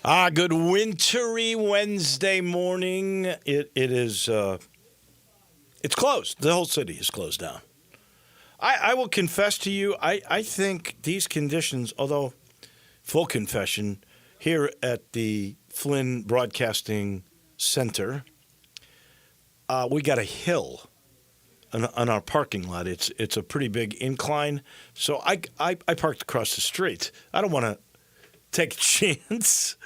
Good wintry Wednesday morning. It is. It's closed. The whole city is closed down. I will confess to you. I think these conditions, although full confession, here at the Flynn Broadcasting Center, we got a hill on our parking lot. It's a pretty big incline. So I parked across the street. I don't want to take a chance.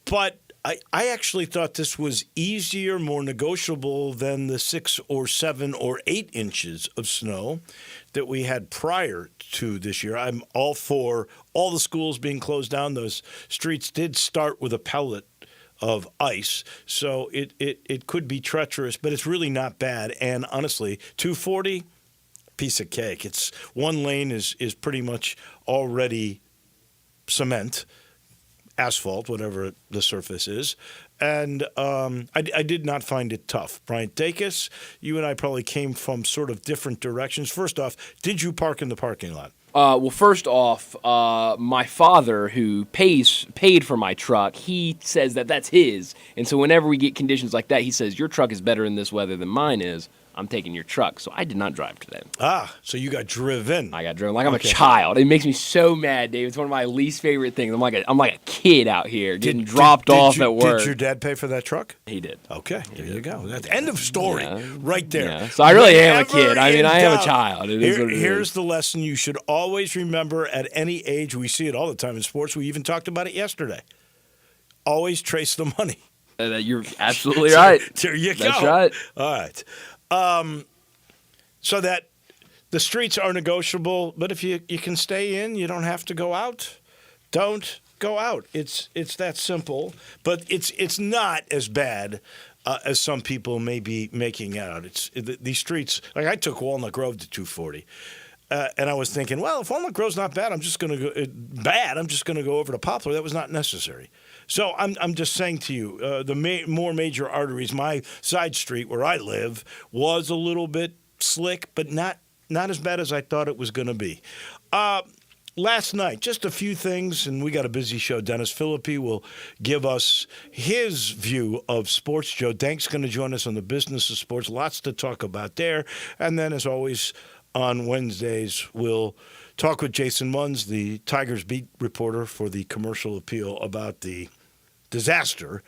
But I actually thought this was easier, more negotiable than the 6 or 7 or 8 inches of snow that we had prior to this year. I'm all for all the schools being closed down. Those streets did start with a pellet of ice, so it could be treacherous, but it's really not bad. And honestly, 240, piece of cake. It's one lane is pretty much already cement, asphalt, whatever the surface is. And I did not find it tough. Bryant Dacus, you and I probably came from sort of different directions. First off, did you park in the parking lot? Well, first off, my father, who paid for my truck, he says that that's his. And so whenever we get conditions like that, he says, your truck is better in this weather than mine is. I'm taking your truck. So I did not drive today. So you got driven. I got driven like I'm a child. It makes me so mad, Dave. It's one of my least favorite things. I'm like a kid out here getting dropped off at work. Did your dad pay for that truck? He did. Okay, there you go. That's end of story right there. Yeah. So I really am a kid. I mean, I am a child. Here's the lesson you should always remember at any age. We see it all the time in sports. We even talked about it yesterday. Always trace the money. You're absolutely right. There you go. That's right. All right. So that the streets are negotiable, but if you can stay in, you don't have to go out. Don't go out. It's that simple, but it's not as bad as some people may be making out. These streets, like I took Walnut Grove to 240. And I was thinking, well, if Walnut Grove's not bad, I'm just going to go over to Poplar. That was not necessary. So I'm just saying to you, the more major arteries, my side street where I live was a little bit slick, but not as bad as I thought it was going to be. Last night, just a few things, and we got a busy show. Dennis Philippi will give us his view of sports. Joe Dank's going to join us on the business of sports. Lots to talk about there. And then, as always, on Wednesdays, we'll talk with Jason Munz, the Tigers beat reporter for the Commercial Appeal, about the disaster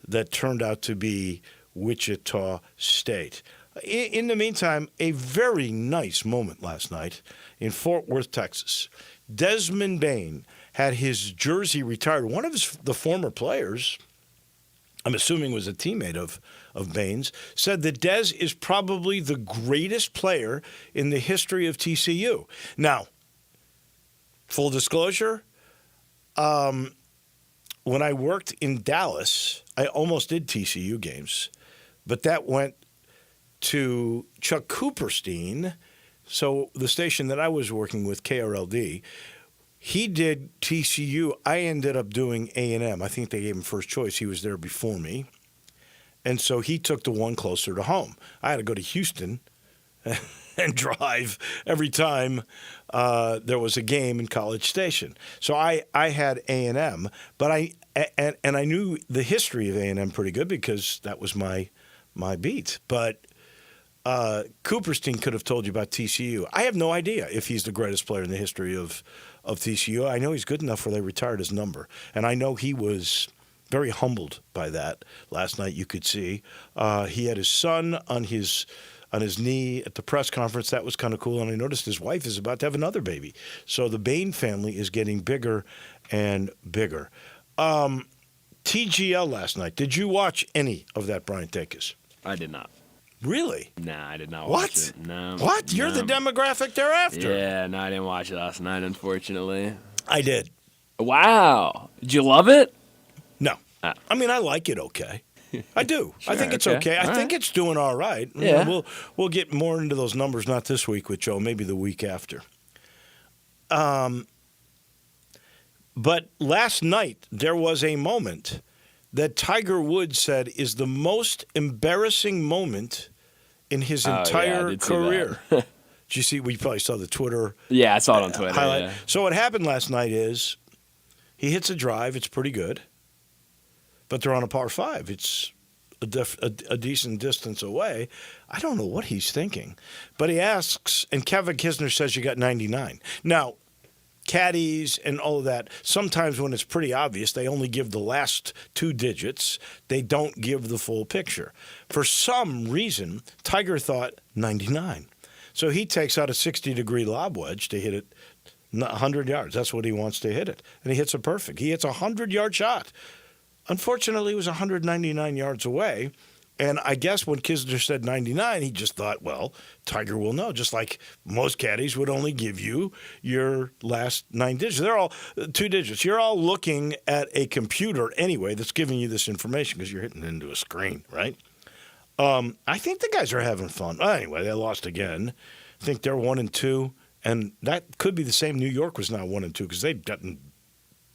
that turned out to be Wichita State. In the meantime, a very nice moment last night in Fort Worth, Texas. Desmond Bain had his jersey retired. One of the former players, I'm assuming was a teammate of Bain's, said that Dez is probably the greatest player in the history of TCU. Now, full disclosure, when I worked in Dallas, I almost did TCU games, but that went to Chuck Cooperstein, so the station that I was working with, KRLD. He did TCU. I ended up doing A&M. I think they gave him first choice. He was there before me. And so he took the one closer to home. I had to go to Houston and drive every time there was a game in College Station. So I had A&M, but I knew the history of A&M pretty good because that was my beat. But Cooperstein could have told you about TCU. I have no idea if he's the greatest player in the history of TCU. I know he's good enough where they retired his number. And I know he was very humbled by that last night, you could see. He had his son on his knee at the press conference. That was kind of cool. And I noticed his wife is about to have another baby. So the Bain family is getting bigger and bigger. TGL last night. Did you watch any of that, Bryant Dacus? I did not. Really? Nah, I did not watch it. What? No. What? You're the demographic they're after. Yeah, no, I didn't watch it last night, unfortunately. I did. Wow. Did you love it? No. I mean, I like it okay. I do. Sure, I think it's okay. I think it's doing all right. Yeah. We'll get more into those numbers, not this week with Joe, maybe the week after. But last night, there was a moment that Tiger Woods said is the most embarrassing moment in his entire career. Did you see? We probably saw the Twitter. Yeah, I saw it on Twitter. Highlight. Yeah. So what happened last night is he hits a drive. It's pretty good. but they're on a par 5. It's a decent distance away. I don't know what he's thinking. But he asks, and Kevin Kisner says you got 99. Now, caddies and all of that, sometimes when it's pretty obvious, they only give the last 2 digits. They don't give the full picture. For some reason, Tiger thought 99. So he takes out a 60-degree lob wedge to hit it 100 yards. That's what he wants to hit it. And he hits it perfect. He hits a 100-yard shot. Unfortunately, it was 199 yards away. And I guess when Kisner said 99, he just thought, well, Tiger will know. Just like most caddies would only give you your last 9 digits. They're all 2 digits. You're all looking at a computer anyway that's giving you this information because you're hitting it into a screen, right? I think the guys are having fun. Anyway, they lost again. I think they're 1-2. And that could be the same. New York was now 1-2 because they'd gotten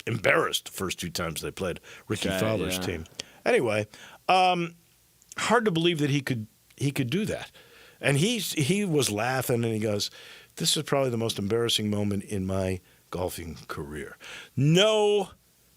embarrassed the first 2 times they played Ricky Fowler's team. Anyway, hard to believe that he could do that. And he was laughing, and he goes, this is probably the most embarrassing moment in my golfing career. No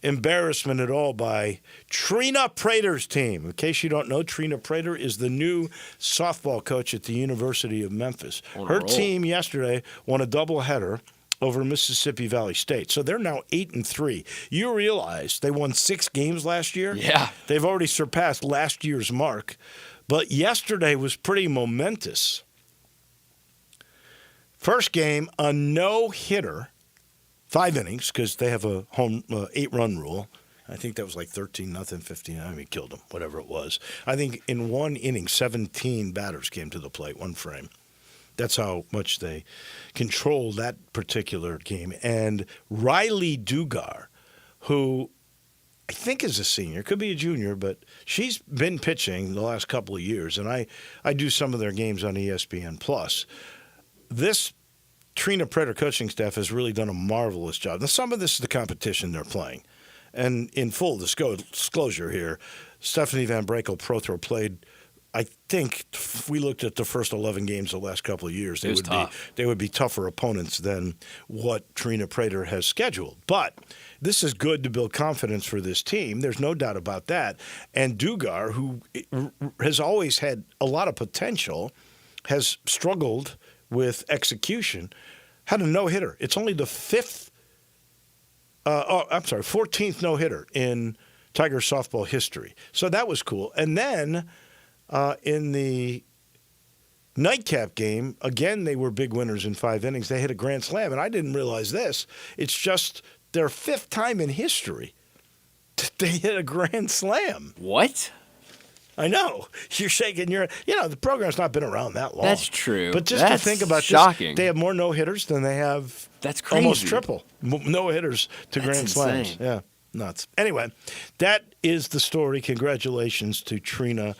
embarrassment at all by Trina Prater's team. In case you don't know, Trina Prater is the new softball coach at the University of Memphis. Her team yesterday won a doubleheader over Mississippi Valley State. So they're now 8-3. You realize they won 6 games last year? Yeah. They've already surpassed last year's mark. But yesterday was pretty momentous. First game, a no-hitter, 5 innings, because they have a home 8-run rule. I think that was like 13-0, 15. I mean, he killed them, whatever it was. I think in one inning, 17 batters came to the plate, one frame. That's how much they control that particular game. And Riley Dugar, who I think is a senior, could be a junior, but she's been pitching the last couple of years, and I do some of their games on ESPN+. This Trina Prater coaching staff has really done a marvelous job. Now, some of this is the competition they're playing. And in full disclosure here, Stephanie Van Brakel Prothro played, I think, if we looked at the first 11 games the last couple of years, they would be tougher opponents than what Trina Prater has scheduled. But this is good to build confidence for this team. There's no doubt about that. And Dugar, who has always had a lot of potential, has struggled with execution, had a no-hitter. It's only the 14th no-hitter in Tiger softball history. So that was cool. And then in the nightcap game, again, they were big winners in 5 innings. They hit a grand slam, and I didn't realize this. It's just their 5th time in history that they hit a grand slam. What? I know. You're shaking your – the program's not been around that long. That's true. But just That's to think about shocking. this, they have more no-hitters than they have That's crazy. Almost triple no-hitters to That's grand slams. insane. Yeah, nuts. Anyway, that is the story. Congratulations to Trina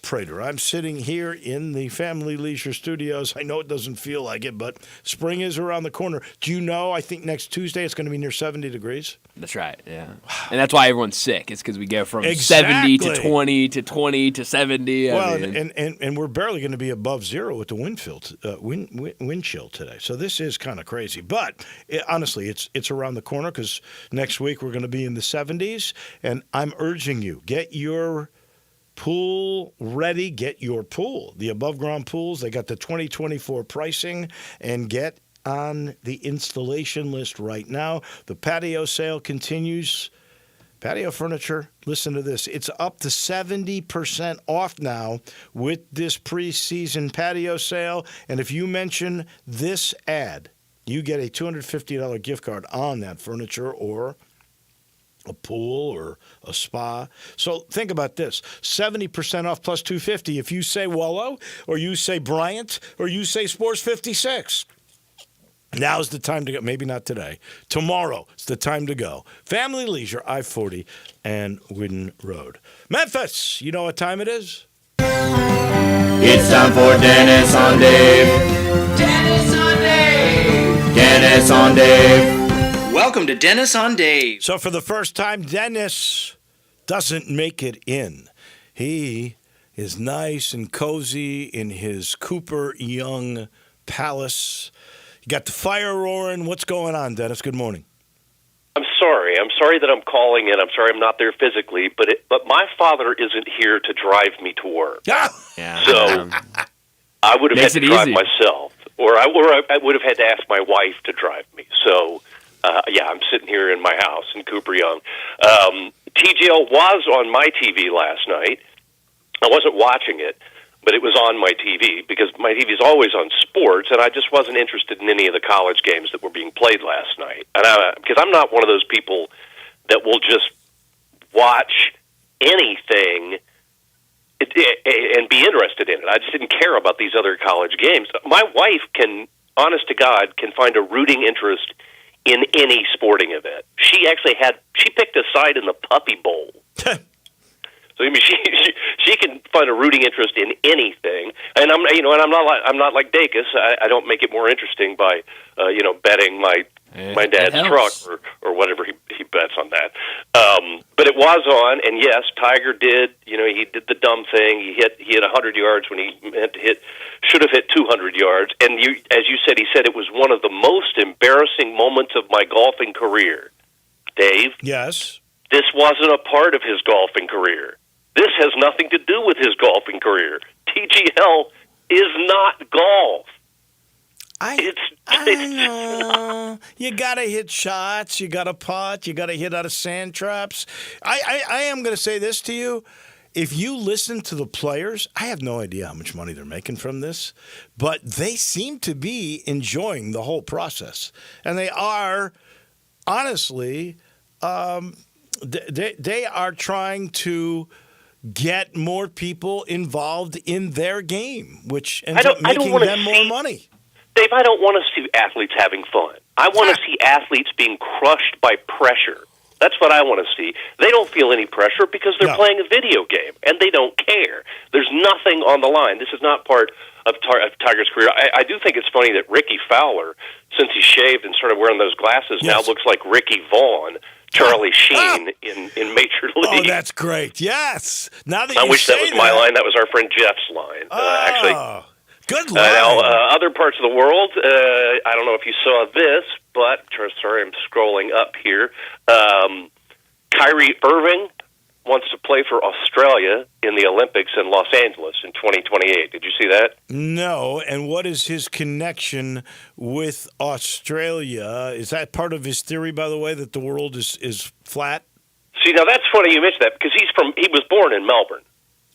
Prater. I'm sitting here in the Family Leisure Studios. I know it doesn't feel like it, but spring is around the corner. Do you know, I think next Tuesday it's going to be near 70 degrees? That's right, yeah. And that's why everyone's sick. It's because we go from Exactly. 70 to 20 to 20 to 70. Well, and we're barely going to be above zero with the wind chill today. So this is kind of crazy. But honestly, it's around the corner because next week we're going to be in the 70s. And I'm urging you, get your pool ready, get your pool. The above-ground pools, they got the 2024 pricing, and get on the installation list right now. The patio sale continues. Patio furniture, listen to this. It's up to 70% off now with this preseason patio sale. And if you mention this ad, you get a $250 gift card on that furniture or a pool or a spa. So think about this. 70% off plus $250 if you say Wolo or you say Bryant or you say Sports 56. Now's the time to go. Maybe not today. Tomorrow is the time to go. Family Leisure, I-40 and Wooden Road. Memphis, you know what time it is? It's time for Dennis on Dave. Dennis on Dave. Dennis on Dave. Welcome to Dennis on Dave. So for the first time, Dennis doesn't make it in. He is nice and cozy in his Cooper Young Palace. You got the fire roaring. What's going on, Dennis? Good morning. I'm sorry. I'm sorry that I'm calling in. I'm sorry I'm not there physically, but my father isn't here to drive me to work. Yeah. So I would have Makes had to it drive easy. myself, or I would have had to ask my wife to drive me. So, I'm sitting here in my house in Cooper Young. TGL was on my TV last night. I wasn't watching it, but it was on my TV because my TV is always on sports, and I just wasn't interested in any of the college games that were being played last night. And because I'm not one of those people that will just watch anything and be interested in it. I just didn't care about these other college games. My wife can, honest to God, can find a rooting interest in any sporting event. She picked a side in the Puppy Bowl. So I mean, she can find a rooting interest in anything, and I'm not like Dacus. I don't make it more interesting by betting my dad's truck or whatever he bets on that. But it was on, and yes, Tiger did. He did the dumb thing. He hit 100 yards when he should have hit 200 yards. And as you said, he said it was one of the most embarrassing moments of my golfing career. Dave, Yes. this wasn't a part of his golfing career. This has nothing to do with his golfing career. TGL is not golf. I know. You gotta hit shots. You gotta putt. You gotta hit out of sand traps. I am gonna say this to you. If you listen to the players, I have no idea how much money they're making from this, but they seem to be enjoying the whole process, and they are, honestly, they are trying to get more people involved in their game, which ends up making them more money. Dave, I don't want to see athletes having fun. I want to see athletes being crushed by pressure. That's what I want to see. They don't feel any pressure because they're playing a video game, and they don't care. There's nothing on the line. This is not part of Tiger's career. I do think it's funny that Ricky Fowler, since he shaved and started wearing those glasses, now looks like Ricky Vaughn, Charlie Sheen in Major League. Oh, that's great. Yes. Now that I you wish say that was my line. That was our friend Jeff's line. Actually, good line. now, other parts of the world, I don't know if you saw this, but sorry, I'm scrolling up here. Kyrie Irving wants to play for Australia in the Olympics in Los Angeles in 2028. Did you see that? No. And what is his connection with Australia? Is that part of his theory, by the way, that the world is flat? See, now that's funny you mentioned that because he was born in Melbourne,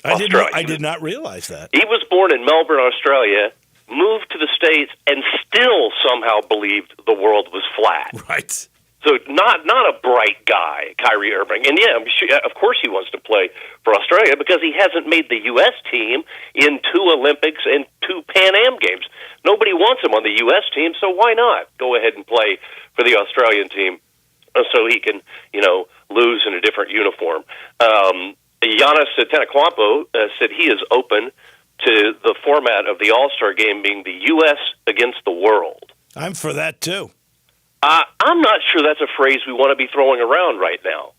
Australia. I did not realize that. He was born in Melbourne, Australia, moved to the States, and still somehow believed the world was flat. Right. So not a bright guy, Kyrie Irving. And of course he wants to play for Australia because he hasn't made the U.S. team in 2 Olympics and 2 Pan Am games. Nobody wants him on the U.S. team, so why not go ahead and play for the Australian team so he can, lose in a different uniform. Giannis Antetokounmpo said he is open to the format of the All-Star game being the U.S. against the world. I'm for that, too. I'm not sure that's a phrase we want to be throwing around right now.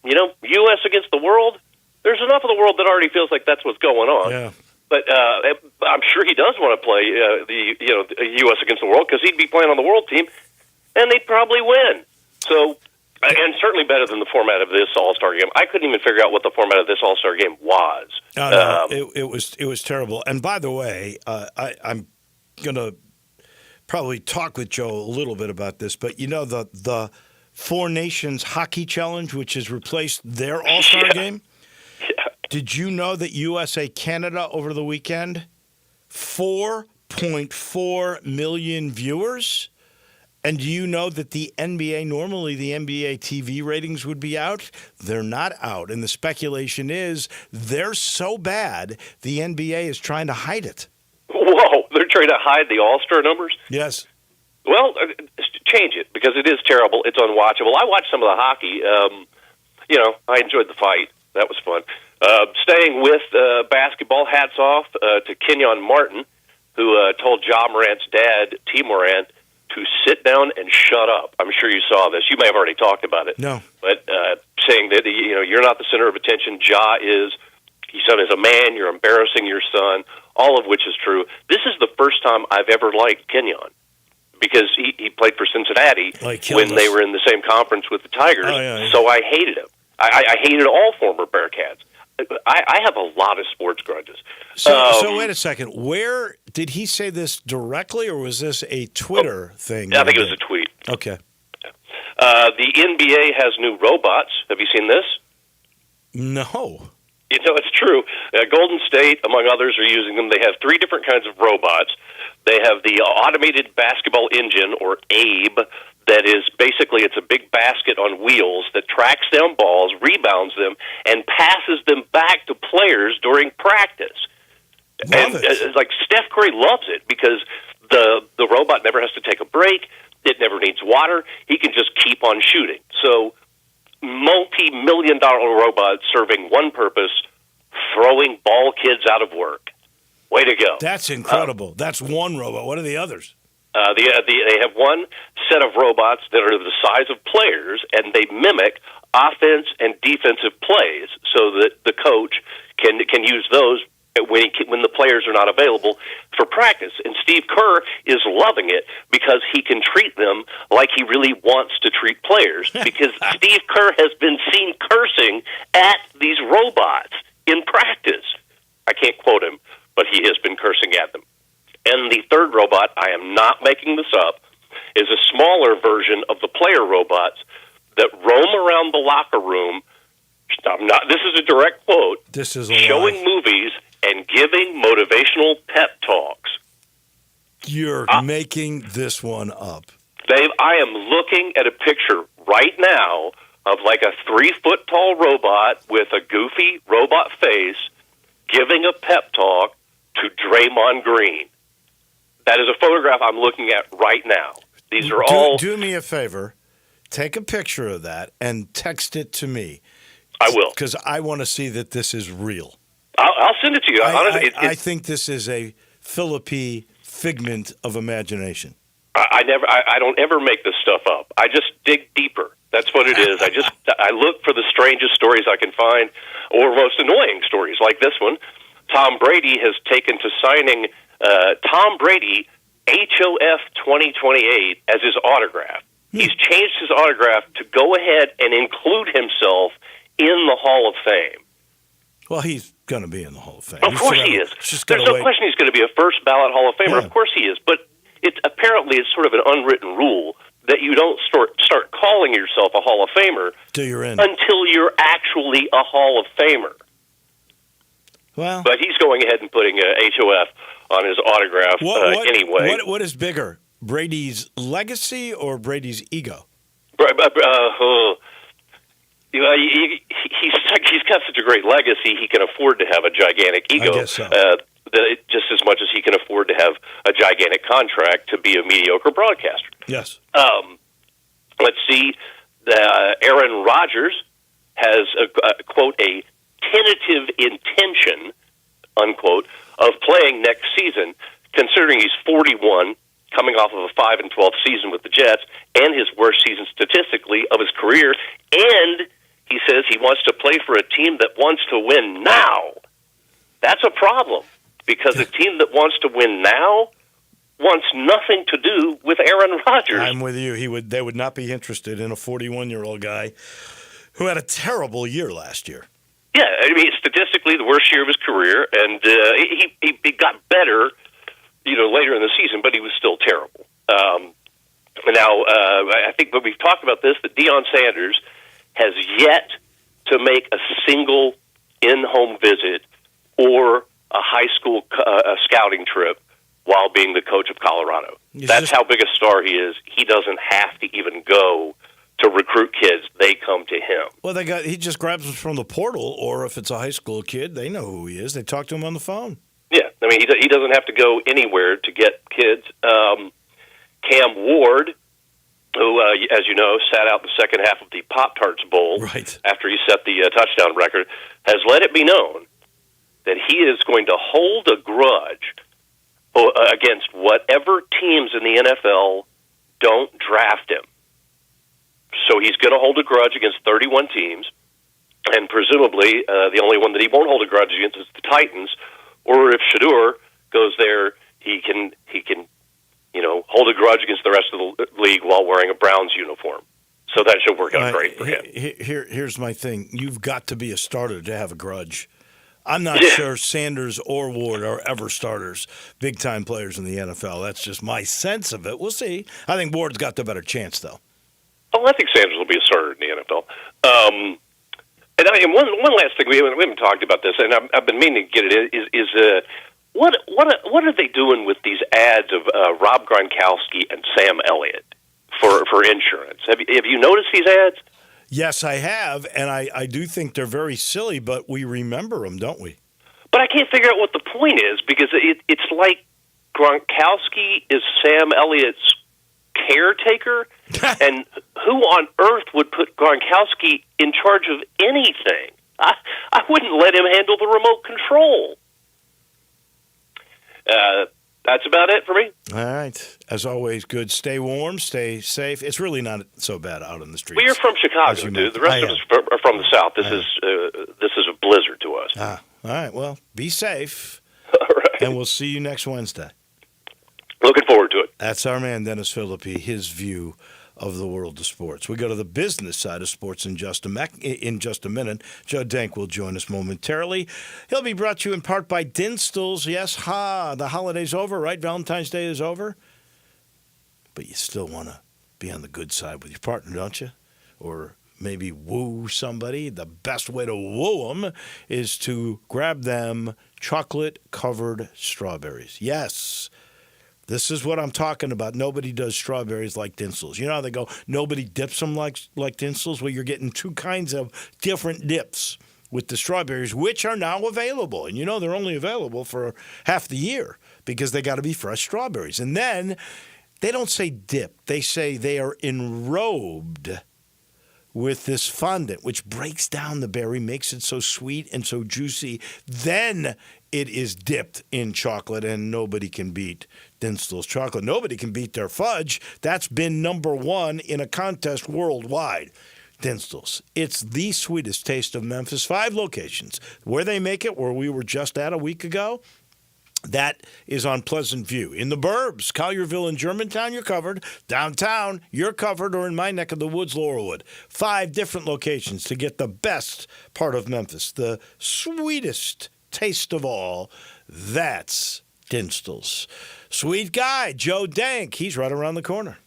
U.S. against the world, there's enough of the world that already feels like that's what's going on. Yeah. But I'm sure he does want to play the U.S. against the world because he'd be playing on the world team, and they'd probably win. So, and certainly better than the format of this All-Star game. I couldn't even figure out what the format of this All-Star game was. No, it was terrible. And by the way, I'm going to probably talk with Joe a little bit about this, but the Four Nations Hockey Challenge, which has replaced their All-Star game? Yeah. Did you know that USA-Canada over the weekend, 4.4 million viewers? And do you know that normally the NBA TV ratings would be out? They're not out. And the speculation is they're so bad, the NBA is trying to hide it. Whoa, they're trying to hide the All-Star numbers? Yes. Well, change it, because it is terrible. It's unwatchable. I watched some of the hockey. I enjoyed the fight. That was fun. Staying with basketball, hats off to Kenyon Martin, who told Ja Morant's dad, T. Morant, to sit down and shut up. I'm sure you saw this. You may have already talked about it. No. But saying that, you're not the center of attention. Ja is. He said, as a man, you're embarrassing your son, all of which is true. This is the first time I've ever liked Kenyon. because he played for Cincinnati Like killed when they us. were in the same conference with the Tigers. Oh, yeah. So I hated him. I hated all former Bearcats. I have a lot of sports grudges. So wait a second. Where did he say this directly, or was this a Twitter thing? I think it was a tweet. Okay. The NBA has new robots. Have you seen this? No. You know, it's true. Golden State, among others, are using them. They have 3 different kinds of robots. They have the automated basketball engine, or ABE, that is basically it's a big basket on wheels that tracks down balls, rebounds them, and passes them back to players during practice. Love And it. like Steph Curry loves it because the robot never has to take a break. It never needs water. He can just keep on shooting. So multi-million-dollar robot serving one purpose, throwing ball kids out of work. Way to go. That's incredible. That's one robot. What are the others? They have one set of robots that are the size of players, and they mimic offense and defensive plays so that the coach can use those when the players are not available for practice. And Steve Kerr is loving it because he can treat them like he really wants to treat players, because Steve Kerr has been seen cursing at these robots in practice. I can't quote him, but he has been cursing at them. And the third robot, I am not making this up, is a smaller version of the player robots that roam around the locker room. This is a direct quote. This is a showing lie. movies and giving motivational pep talks. You're making this one up. Dave, I am looking at a picture right now of like a 3-foot-tall robot with a goofy robot face giving a pep talk to Draymond Green. That is a photograph I'm looking at right now. These are all... Do me a favor. Take a picture of that and text it to me. I will. Because I want to see that this is real. I'll send it to you. Honestly, I think this is a Philippi figment of imagination. I don't ever make this stuff up. I just dig deeper. That's what it is. I look for the strangest stories I can find, or most annoying stories like this one. Tom Brady has taken to signing Tom Brady HOF 2028 as his autograph. He's changed his autograph to go ahead and include himself in the Hall of Fame. Well, he's going to be in the Hall of Fame. Of course he is. There's no question he's going to be a first ballot Hall of Famer. Yeah. Of course he is. But apparently it's sort of an unwritten rule that you don't start calling yourself a Hall of Famer Till you're in. until you're actually a Hall of Famer. Well, But he's going ahead and putting a HOF on his autograph anyway. What is bigger, Brady's legacy or Brady's ego? He's got such a great legacy, he can afford to have a gigantic ego. I guess so. Just as much as he can afford to have a gigantic contract to be a mediocre broadcaster. Yes. Let's see. Aaron Rodgers has, quote, a tentative intention, unquote, of playing next season, considering he's 41, coming off of a 5-12 season with the Jets, and his worst season statistically of his career, and he says he wants to play for a team that wants to win now. That's a problem, because a team that wants to win now wants nothing to do with Aaron Rodgers. I'm with you. They would not be interested in a 41-year-old guy who had a terrible year last year. Yeah, I mean, statistically, the worst year of his career, and he got better, later in the season, but he was still terrible. Now, I think when we've talked about this, that Deion Sanders has yet to make a single in-home visit or a high school scouting trip while being the coach of Colorado. That's how big a star he is. He doesn't have to even go to recruit kids. They come to him. Well, he just grabs them from the portal, or if it's a high school kid, they know who he is. They talk to him on the phone. Yeah, I mean, he doesn't have to go anywhere to get kids. Cam Ward, who, as you know, sat out the second half of the Pop-Tarts Bowl after he set the touchdown record, has let it be known that he is going to hold a grudge against whatever teams in the NFL don't draft him. So he's going to hold a grudge against 31 teams, and presumably the only one that he won't hold a grudge against is the Titans. Or if Shador goes there, he can hold hold a grudge against the rest of the league while wearing a Browns uniform. So that should work out great for him. Here's my thing. You've got to be a starter to have a grudge. I'm not sure Sanders or Ward are ever starters, big-time players in the NFL. That's just my sense of it. We'll see. I think Ward's got the better chance, though. Oh, I think Sanders will be a starter in the NFL. And one last thing, we haven't talked about this, and I've been meaning to get it, what are they doing with these ads of Rob Gronkowski and Sam Elliott for insurance? Have you noticed these ads? Yes, I have, and I do think they're very silly, but we remember them, don't we? But I can't figure out what the point is, because it's like Gronkowski is Sam Elliott's caretaker, and who on earth would put Gronkowski in charge of anything? I wouldn't let him handle the remote control. That's about it for me. All right. As always, good. Stay warm, stay safe. It's really not so bad out in the streets. Well, you're from Chicago, dude. The rest of us are from the South. This is a blizzard to us. All right. Well, be safe. All right. And we'll see you next Wednesday. Looking forward to it. That's our man, Dennis Philippi, his view of the world of sports. We go to the business side of sports in just a minute. Joe Dank will join us momentarily. He'll be brought to you in part by Dinstall's. Yes, the holiday's over, right? Valentine's Day is over. But you still want to be on the good side with your partner, don't you? Or maybe woo somebody. The best way to woo them is to grab them chocolate-covered strawberries. Yes. This is what I'm talking about. Nobody does strawberries like Dinstall's. You know how they go, nobody dips them like Dinstall's? Well, you're getting two kinds of different dips with the strawberries, which are now available. And you know they're only available for half the year because they got to be fresh strawberries. And then they don't say dip. They say they are enrobed with this fondant, which breaks down the berry, makes it so sweet and so juicy. Then it is dipped in chocolate, and nobody can beat Dinstall's chocolate. Nobody can beat their fudge. That's been number one in a contest worldwide. Dinstall's. It's the sweetest taste of Memphis. 5 locations. Where they make it, where we were just at a week ago, that is on Pleasant View. In the burbs, Collierville and Germantown, you're covered. Downtown, you're covered. Or in my neck of the woods, Laurelwood. 5 different locations to get the best part of Memphis. The sweetest taste of all. That's Dinstall's. Sweet guy, Joe Dank. He's right around the corner.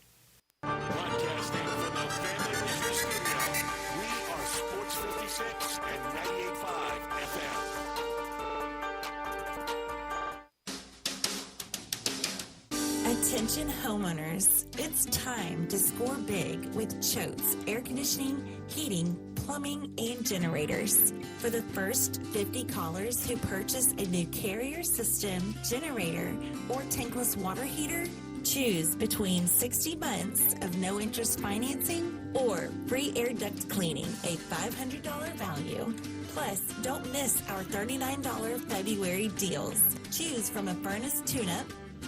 Broadcasting from the Family Business Studio. We are Sports 56 and 98.5 FM. Attention homeowners, it's time to score big with Choate's air conditioning, heating, plumbing, and generators. For the first 50 callers who purchase a new carrier system, generator, or tankless water heater, choose between 60 months of no-interest financing or free air duct cleaning, a $500 value. Plus, don't miss our $39 February deals. Choose from a furnace tune-up,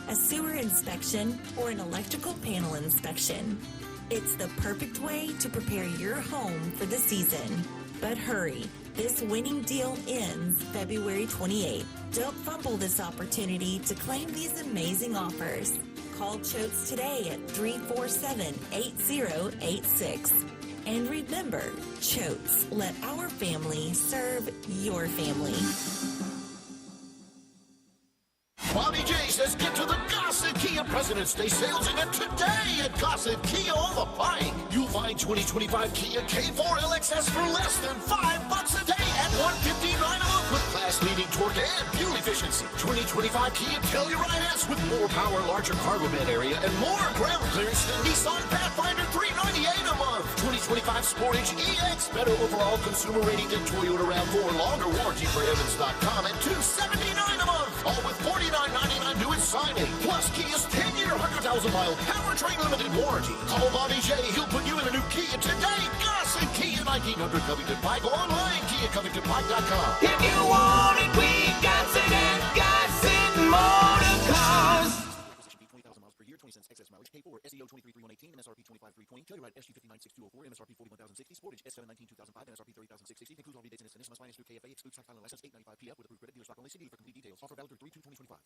a sewer inspection, or an electrical panel inspection. It's the perfect way to prepare your home for the season. But hurry, this winning deal ends February 28th. Don't fumble this opportunity to claim these amazing offers. Call Choates today at 347-8086. And remember, Choates, let our family serve your family. Bobby J says get to the Gossett Kia President's Day sales event today at Gossett Kia on the Pike. You'll find 2025 Kia K4 LXS for less than $5 a day at $159 a month with class-leading torque and fuel efficiency. 2025 Kia Telluride S with more power, larger cargo bed area, and more ground clearance than Nissan Pathfinder $398 a month. 2025 Sportage EX, better overall consumer rating than Toyota RAV4, longer warranty for Evans.com at $279 a month. All with $49.99 due at signing. Plus Kia's 10-year, 100,000-mile powertrain limited warranty. Call Bobby J. He'll put you in a new Kia today. Gossett Kia 1900 Covington Pike. Online, KiaCovingtonPike.com. If you want it, we got it at Gossett Motor Cars. Acquisition fee 20,000 miles per year, 20 cents excess mileage. K4 SEO 233118, MSRP 25320, Telluride SG 59624, MSRP 41060, Sportage S719 2005, MSRP 30660. Includes all rebates and incentives. Must finance through KFA. Excludes tax filing license 895 PF with approved credit. Dealer stock only. CD for complete details. Offer valid through 3/2/2025.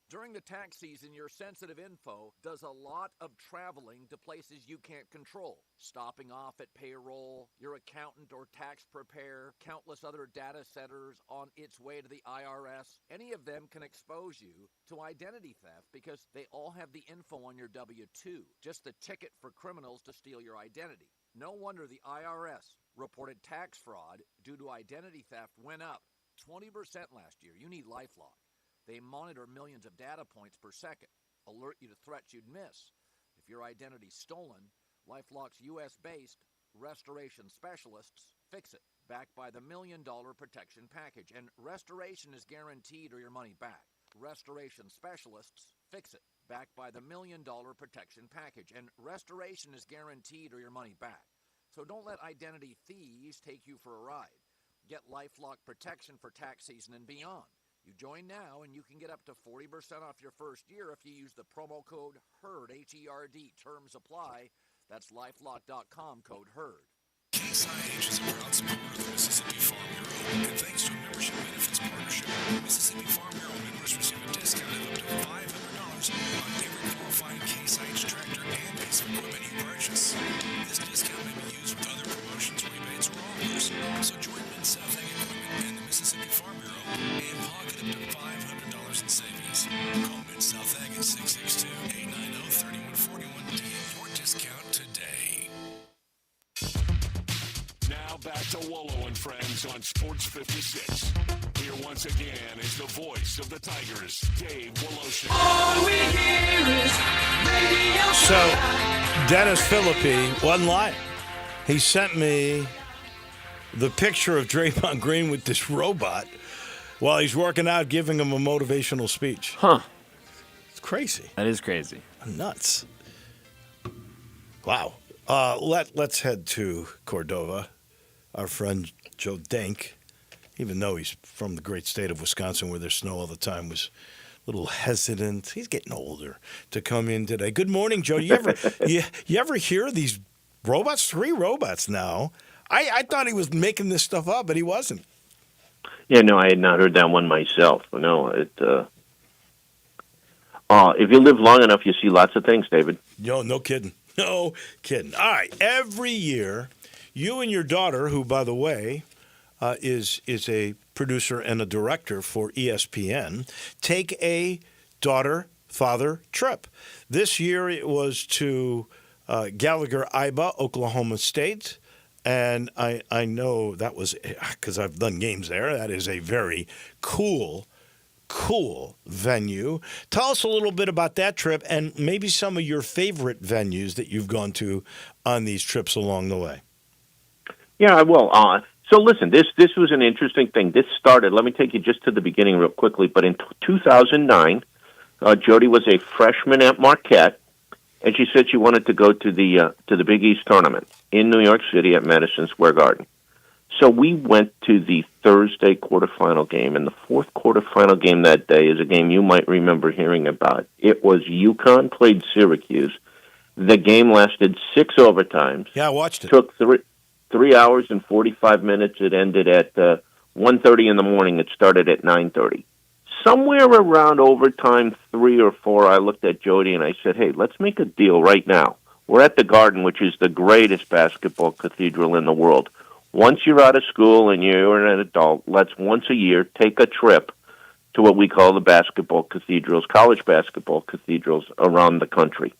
During the tax season, your sensitive info does a lot of traveling to places you can't control. Stopping off at payroll, your accountant or tax preparer, countless other data centers on its way to the IRS. Any of them can expose you to identity theft because they all have the info on your W-2, just the ticket for criminals to steal your identity. No wonder the IRS reported tax fraud due to identity theft went up 20% last year. You need LifeLock. They monitor millions of data points per second, alert you to threats you'd miss. If your identity's stolen, LifeLock's U.S.-based restoration specialists fix it, backed by the $1 Million Protection Package. And restoration is guaranteed or your money back. Restoration specialists fix it, backed by the $1 Million Protection Package. And restoration is guaranteed or your money back. So don't let identity thieves take you for a ride. Get LifeLock protection for tax season and beyond. You join now and you can get up to 40% off your first year if you use the promo code HERD, H-E-R-D. Terms apply. That's lifelock.com, code HERD. KSIH is a proud supporter of the Mississippi Farm Bureau, and thanks to a membership benefits partnership, Mississippi Farm Bureau members receive a discount of up to $500 on every qualifying KSIH tractor and piece of equipment you purchase. This discount may be used with other promotions, rebates, or offers. So join Mid-South Ag Equipment and the Mississippi Farm Bureau and pocket up to $500 in savings. Call Mid-South Ag at 662-890-3141 to get your discount today. Now back to Wolo and Friends on Sports 56. Here once again is the voice of the Tigers, Dave Wolo. All we hear is radio. So, Dennis Philippi wasn't lying. He sent me the picture of Draymond Green with this robot while he's working out, giving him a motivational speech. Huh. It's crazy. That is crazy. Nuts. Wow. Let's head to Cordova. Our friend Joe Denk, even though he's from the great state of Wisconsin where there's snow all the time, was a little hesitant. He's getting older to come in today. Good morning, Joe. You ever hear these robots? 3 robots now. I thought he was making this stuff up, but he wasn't. Yeah, no, I had not heard that one myself. No, if you live long enough, you see lots of things, David. No kidding. No kidding. All right, every year, you and your daughter, who, by the way, is a producer and a director for ESPN, take a daughter-father trip. This year it was to Gallagher-Iba, Oklahoma State. And I know that was, because I've done games there, that is a very cool venue. Tell us a little bit about that trip and maybe some of your favorite venues that you've gone to on these trips along the way. Yeah, I will. So listen, this was an interesting thing. This started, let me take you just to the beginning real quickly, but in 2009, Jody was a freshman at Marquette, and she said she wanted to go to the Big East tournament in New York City at Madison Square Garden. So we went to the Thursday quarterfinal game, and the fourth quarterfinal game that day is a game you might remember hearing about. It was UConn played Syracuse. The game lasted 6 overtimes. Yeah, I watched it. Took 3 hours and 45 minutes. It ended at 1:30 in the morning. It started at 9:30. Somewhere around overtime 3 or 4, I looked at Jody and I said, hey, let's make a deal right now. We're at the Garden, which is the greatest basketball cathedral in the world. Once you're out of school and you're an adult, let's once a year take a trip to what we call the basketball cathedrals, college basketball cathedraals around the country.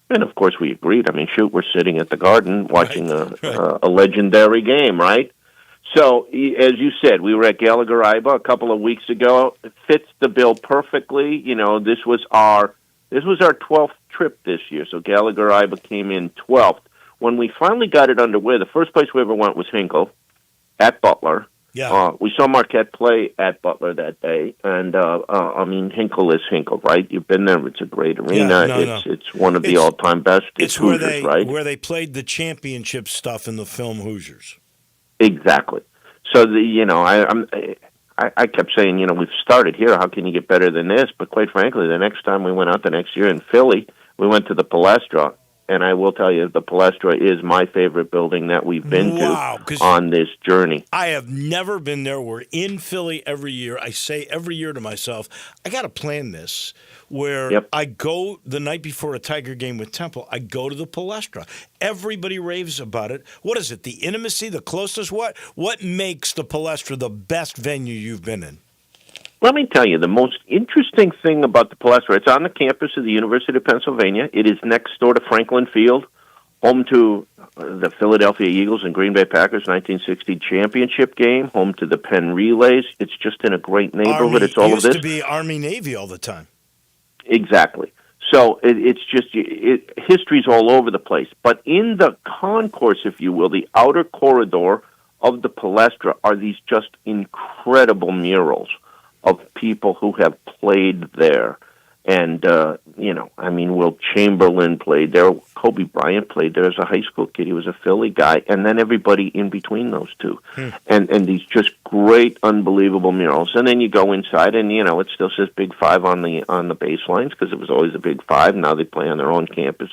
And, of course, we agreed. I mean, shoot, we're sitting at the Garden watching a legendary game, right? So, as you said, we were at Gallagher-Iba a couple of weeks ago. It fits the bill perfectly. You know, this was our 12th trip this year, so Gallagher-Iba came in 12th. When we finally got it underway, the first place we ever went was Hinkle at Butler. Yeah. We saw Marquette play at Butler that day, and I mean, Hinkle is Hinkle, right? You've been there; it's a great arena. It's one of the all-time best. It's Hoosiers, right? Where they played the championship stuff in the film Hoosiers. Exactly. So I kept saying, we've started here. How can you get better than this? But quite frankly, the next time we went out the next year in Philly, we went to the Palestra. And I will tell you, the Palestra is my favorite building that we've been to on this journey. I have never been there. We're in Philly every year. I say every year to myself, I got to plan this where I go the night before a Tiger game with Temple. I go to the Palestra. Everybody raves about it. What is it? The intimacy, the closeness? What makes the Palestra the best venue you've been in? Let me tell you, the most interesting thing about the Palestra, it's on the campus of the University of Pennsylvania. It is next door to Franklin Field, home to the Philadelphia Eagles and Green Bay Packers 1960 championship game, home to the Penn Relays. It's just in a great neighborhood. It's all of this. Used to be Army-Navy all the time. Exactly. So it's just history's all over the place. But in the concourse, if you will, the outer corridor of the Palestra are these just incredible murals of people who have played there. And, Wilt Chamberlain played there. Kobe Bryant played there as a high school kid. He was a Philly guy. And then everybody in between those two. And these just great, unbelievable murals. And then you go inside and, it still says Big Five on the baselines because it was always a Big Five. Now they play on their own campus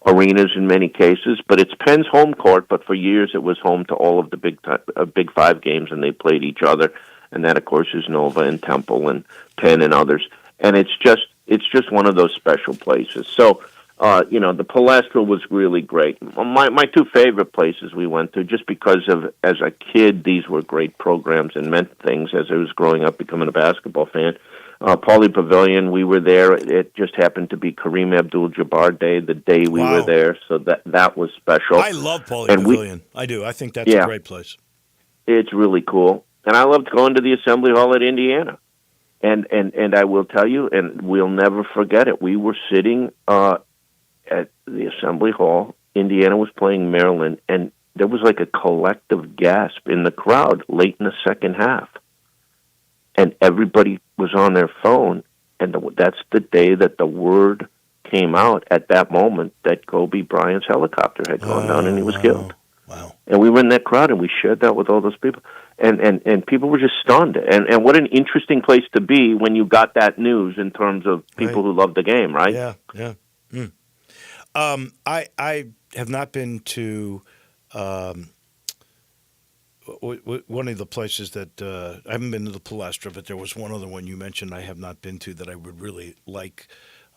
arenas in many cases. But it's Penn's home court, but for years it was home to all of the Big Five games, and they played each other. And that, of course, is Nova and Temple and Penn and others. And it's just one of those special places. So, the Palestra was really great. My two favorite places we went to, just because of, as a kid, these were great programs and meant things as I was growing up, becoming a basketball fan. Pauley Pavilion, we were there. It just happened to be Kareem Abdul-Jabbar Day, the day we were there. So that was special. I love Pauley Pavilion. I do. I think that's a great place. It's really cool. And I loved going to the Assembly Hall at Indiana. And I will tell you, and we'll never forget it, we were sitting at the Assembly Hall. Indiana was playing Maryland, and there was like a collective gasp in the crowd late in the second half. And everybody was on their phone, and that's the day that the word came out at that moment that Kobe Bryant's helicopter had gone down and he was killed. Wow. And we were in that crowd, and we shared that with all those people. And people were just stunned. And what an interesting place to be when you got that news in terms of people who love the game, right? Yeah. I have not been to one of the places that I haven't been to the Palestra, but there was one other one you mentioned I have not been to that I would really like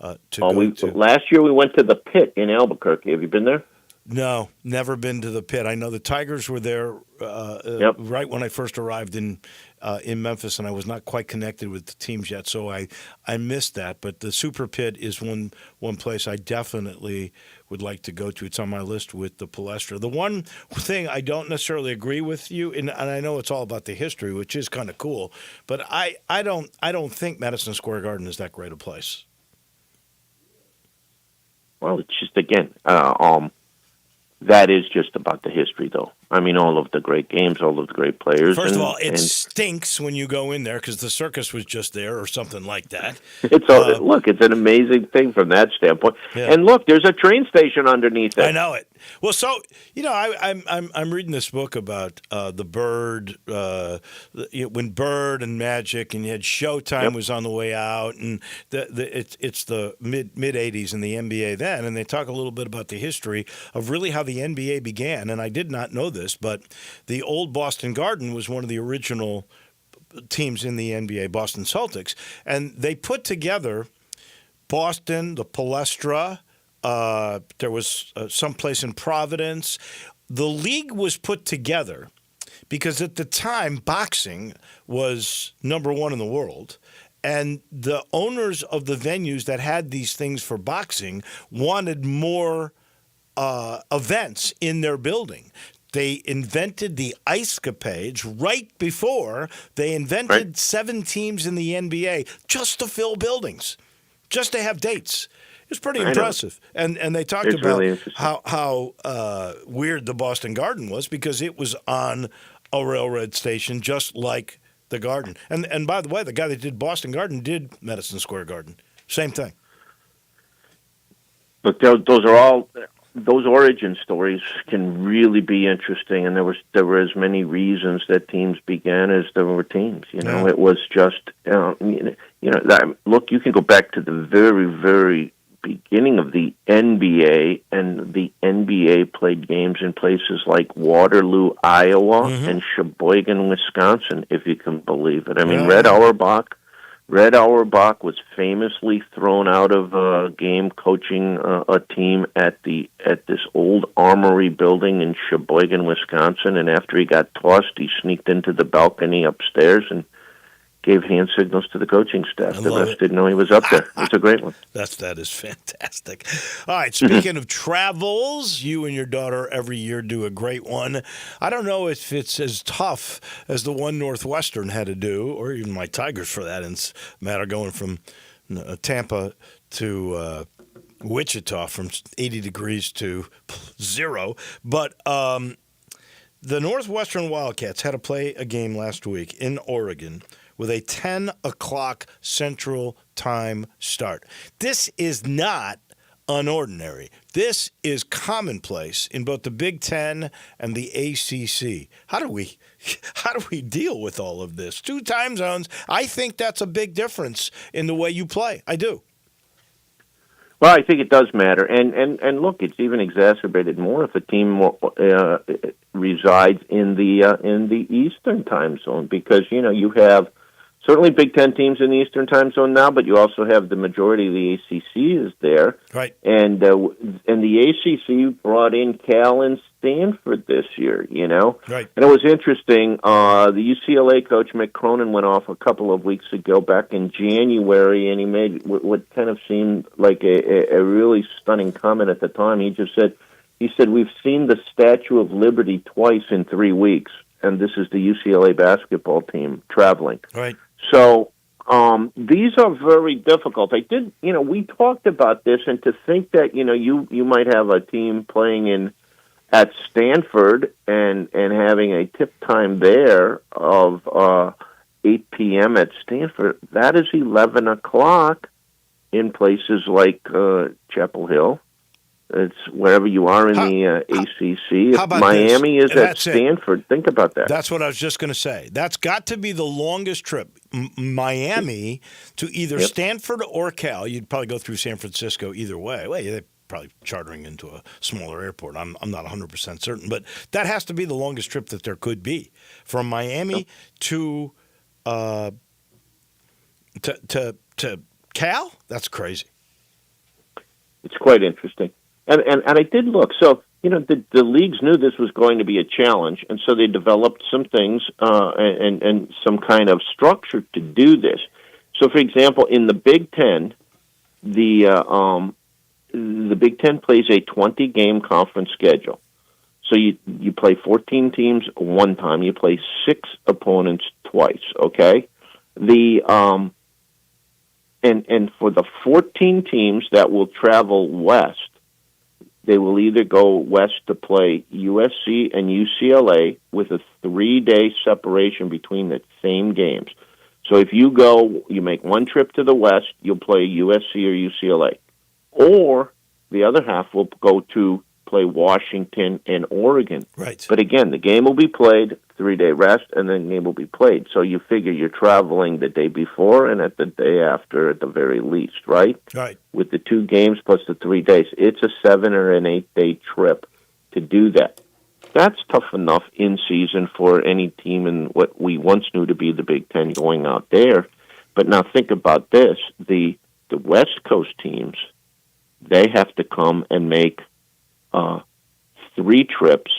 to go to. Last year we went to the Pit in Albuquerque. Have you been there? No, never been to the Pit. I know the Tigers were there right when I first arrived in Memphis, and I was not quite connected with the teams yet, so I missed that. But the Super Pit is one place I definitely would like to go to. It's on my list with the Palestra. The one thing I don't necessarily agree with you, and I know it's all about the history, which is kind of cool, but I don't think Madison Square Garden is that great a place. Well, it's just again. That is just about the history, though. I mean, all of the great games, all of the great players. First of all, it stinks when you go in there because the circus was just there or something like that. Look, it's an amazing thing from that standpoint. Yeah. And look, there's a train station underneath it. I know it. Well, so I'm reading this book about the Bird, when Bird and Magic, and you had Showtime was on the way out, and it's the mid '80s in the NBA then, and they talk a little bit about the history of really how the NBA began. And I did not know this, but the old Boston Garden was one of the original teams in the NBA, Boston Celtics, and they put together Boston, the Palestra. There was some place in Providence. The league was put together because at the time boxing was number one in the world, and the owners of the venues that had these things for boxing wanted more events in their building. They invented the Ice-Capades right before they invented 7 teams in the NBA just to fill buildings, just to have dates. It was pretty impressive. And they talked about really how weird the Boston Garden was because it was on a railroad station just like the Garden. And by the way, the guy that did Boston Garden did Madison Square Garden. Same thing. But those origin stories can really be interesting, and there were as many reasons that teams began as there were teams. It was just look, you can go back to the very, very beginning of the NBA, and the NBA played games in places like Waterloo, Iowa, and Sheboygan, Wisconsin, if you can believe it. I mean, Red Auerbach was famously thrown out of a game coaching a team at this old Armory building in Sheboygan, Wisconsin, and after he got tossed, he sneaked into the balcony upstairs and gave hand signals to the coaching staff. The rest didn't know he was up there. It's a great one. That is fantastic. All right, speaking of travels, you and your daughter every year do a great one. I don't know if it's as tough as the one Northwestern had to do, or even my Tigers for that matter, going from Tampa to Wichita from 80 degrees to 0. But the Northwestern Wildcats had to play a game last week in Oregon with a 10 o'clock Central Time start. This is not unordinary. This is commonplace in both the Big Ten and the ACC. How do we deal with all of this? 2 time zones, I think that's a big difference in the way you play. I do. Well, I think it does matter, and look, it's even exacerbated more if a team resides in the Eastern Time Zone, because you have certainly Big Ten teams in the Eastern Time Zone now, but you also have the majority of the ACC is there, right? And the ACC brought in Cal and Stanford this year, right? And it was interesting. The UCLA coach Mick Cronin went off a couple of weeks ago, back in January, and he made what kind of seemed like a really stunning comment at the time. He said, "We've seen the Statue of Liberty twice in 3 weeks, and this is the UCLA basketball team traveling." Right. So these are very difficult. We talked about this, and to think that you might have a team playing at Stanford and having a tip time there of 8 p.m. at Stanford, that is 11 o'clock in places like Chapel Hill. It's wherever you are in the ACC. If Miami is at Stanford, think about that. That's what I was just going to say. That's got to be the longest trip. Miami to either Stanford or Cal. You'd probably go through San Francisco either way. Well, they're probably chartering into a smaller airport. I'm not 100% certain. But that has to be the longest trip that there could be. From Miami to Cal? That's crazy. It's quite interesting. And I did look. So, the leagues knew this was going to be a challenge, and so they developed some things and some kind of structure to do this. So, for example, in the Big Ten, the Big Ten plays a 20-game conference schedule. So you play 14 teams one time. You play 6 opponents twice, okay? And for the 14 teams that will travel west, they will either go west to play USC and UCLA with a 3-day separation between the same games. So if you make one trip to the west, you'll play USC or UCLA. Or the other half will go to play Washington and Oregon. Right. But again, the game will be played, 3-day rest, and then the game will be played. So you figure you're traveling the day before and at the day after at the very least, right? Right. With the 2 games plus the 3 days, it's a 7 or an 8-day trip to do that. That's tough enough in season for any team in what we once knew to be the Big Ten going out there. But now think about this. The West Coast teams, they have to come and make 3 trips,